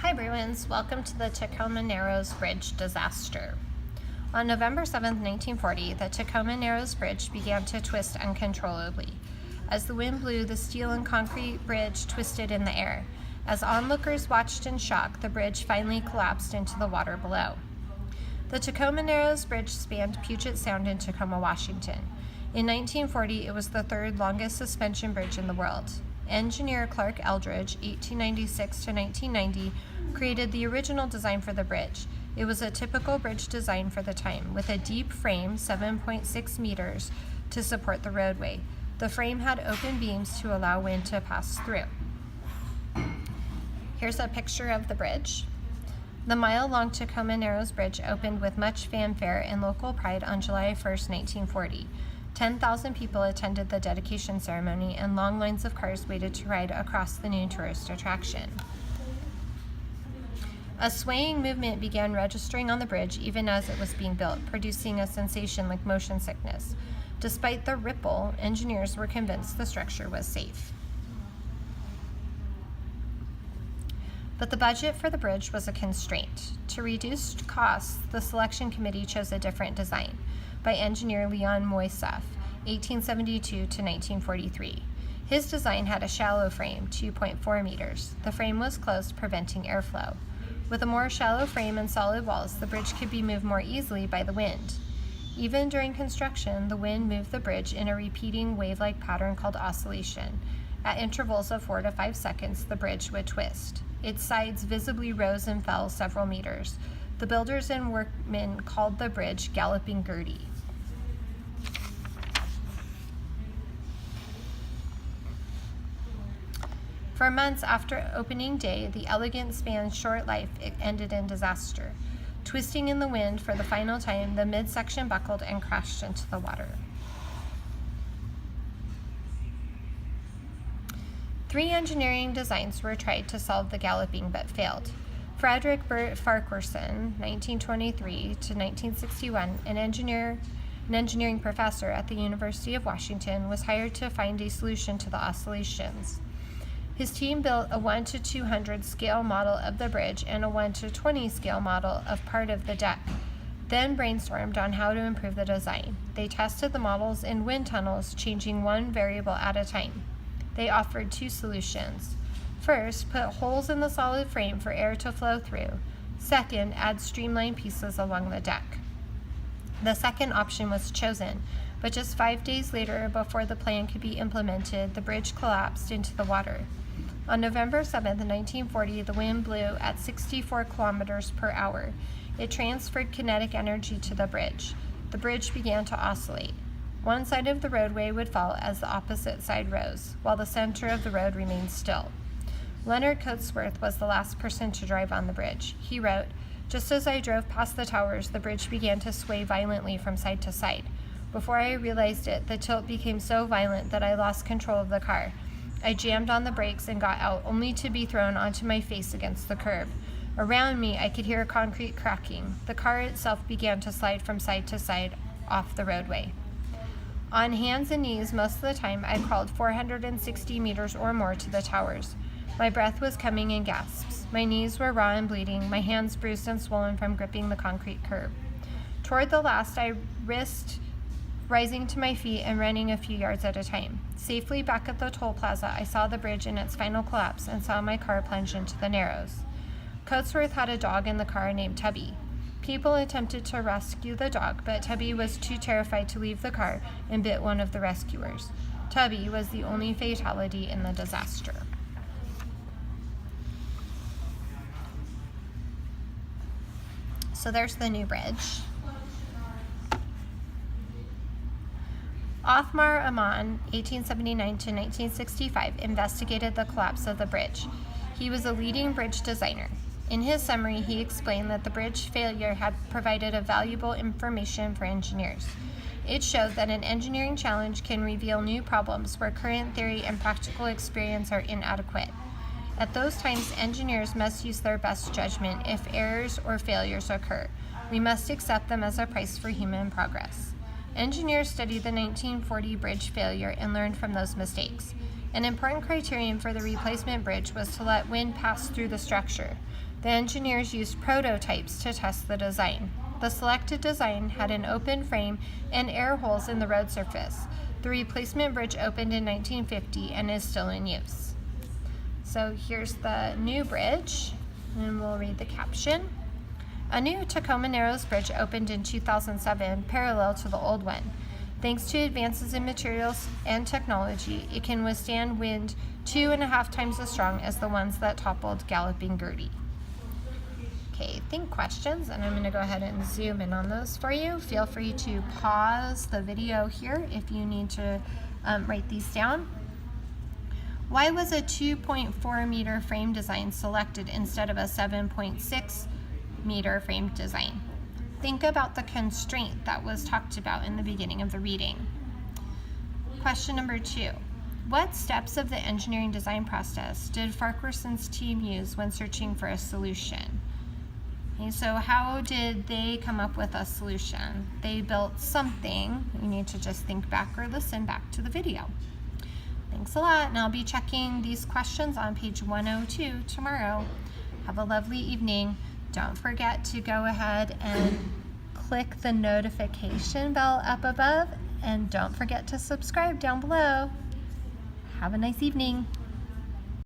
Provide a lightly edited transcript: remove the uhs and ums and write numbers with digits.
Hi Bruins, welcome to the Tacoma Narrows Bridge disaster. On November 7, 1940, the Tacoma Narrows Bridge began to twist uncontrollably. As the wind blew, the steel and concrete bridge twisted in the air. As onlookers watched in shock, the bridge finally collapsed into the water below. The Tacoma Narrows Bridge spanned Puget Sound in Tacoma, Washington. In 1940, it was the third longest suspension bridge in the world. Engineer Clark Eldridge, 1896 to 1990, created the original design for the bridge. It was a typical bridge design for the time, with a deep frame, 7.6 meters, to support the roadway. The frame had open beams to allow wind to pass through. Here's a picture of the bridge. The mile-long Tacoma Narrows Bridge opened with much fanfare and local pride on July 1, 1940. 10,000 people attended the dedication ceremony, and long lines of cars waited to ride across the new tourist attraction. A swaying movement began registering on the bridge even as it was being built, producing a sensation like motion sickness. Despite the ripple, engineers were convinced the structure was safe. But the budget for the bridge was a constraint. To reduce costs, the selection committee chose a different design by engineer Leon Moissauf, 1872 to 1943. His design had a shallow frame, 2.4 meters. The frame was closed, preventing airflow. With a more shallow frame and solid walls, the bridge could be moved more easily by the wind. Even during construction, the wind moved the bridge in a repeating wave-like pattern called oscillation. At intervals of 4 to 5 seconds, the bridge would twist. Its sides visibly rose and fell several meters. The builders and workmen called the bridge Galloping Gertie. For months after opening day, the elegant span's short life ended in disaster. Twisting in the wind for the final time, the midsection buckled and crashed into the water. 3 engineering designs were tried to solve the galloping but failed. Frederick Burt Farquharson, 1923 to 1961, an engineering professor at the University of Washington, was hired to find a solution to the oscillations. His team built a 1 to 200 scale model of the bridge and a 1 to 20 scale model of part of the deck, then brainstormed on how to improve the design. They tested the models in wind tunnels, changing one variable at a time. They offered 2 solutions. First, put holes in the solid frame for air to flow through. Second, add streamlined pieces along the deck. The second option was chosen, but just 5 days later, before the plan could be implemented, the bridge collapsed into the water. On November 7, 1940, the wind blew at 64 kilometers per hour. It transferred kinetic energy to the bridge. The bridge began to oscillate. One side of the roadway would fall as the opposite side rose, while the center of the road remained still. Leonard Coatsworth was the last person to drive on the bridge. He wrote, "Just as I drove past the towers, the bridge began to sway violently from side to side. Before I realized it, the tilt became so violent that I lost control of the car. I jammed on the brakes and got out, only to be thrown onto my face against the curb. Around me, I could hear concrete cracking. The car itself began to slide from side to side off the roadway. On hands and knees most of the time, I crawled 460 meters or more to the towers. My breath was coming in gasps. My knees were raw and bleeding, my hands bruised and swollen from gripping the concrete curb. Toward the last, I risked rising to my feet and running a few yards at a time. Safely back at the toll plaza, I saw the bridge in its final collapse and saw my car plunge into the Narrows." Coatsworth had a dog in the car named Tubby. People attempted to rescue the dog, but Tubby was too terrified to leave the car and bit one of the rescuers. Tubby was the only fatality in the disaster. So there's the new bridge. Othmar Ammann, 1879 to 1965, investigated the collapse of the bridge. He was a leading bridge designer. In his summary, he explained that the bridge failure had provided a valuable information for engineers. It showed that an engineering challenge can reveal new problems where current theory and practical experience are inadequate. At those times, engineers must use their best judgment if errors or failures occur. We must accept them as a price for human progress. Engineers studied the 1940 bridge failure and learned from those mistakes. An important criterion for the replacement bridge was to let wind pass through the structure. The engineers used prototypes to test the design. The selected design had an open frame and air holes in the road surface. The replacement bridge opened in 1950 and is still in use. So here's the new bridge, and we'll read the caption. A new Tacoma Narrows Bridge opened in 2007, parallel to the old one. Thanks to advances in materials and technology, it can withstand wind 2.5 times as strong as the ones that toppled Galloping Gertie. Okay, think questions, and I'm going to go ahead and zoom in on those for you. Feel free to pause the video here if you need to write these down. Why was a 2.4 meter frame design selected instead of a 7.6 meter frame design? Think about the constraint that was talked about in the beginning of the reading. Question number 2. What steps of the engineering design process did Farquharson's team use when searching for a solution? Okay, so how did they come up with a solution? They built something. You need to just think back or listen back to the video. Thanks a lot, and I'll be checking these questions on page 102 tomorrow. Have a lovely evening. Don't forget to go ahead and click the notification bell up above, and don't forget to subscribe down below. Have a nice evening.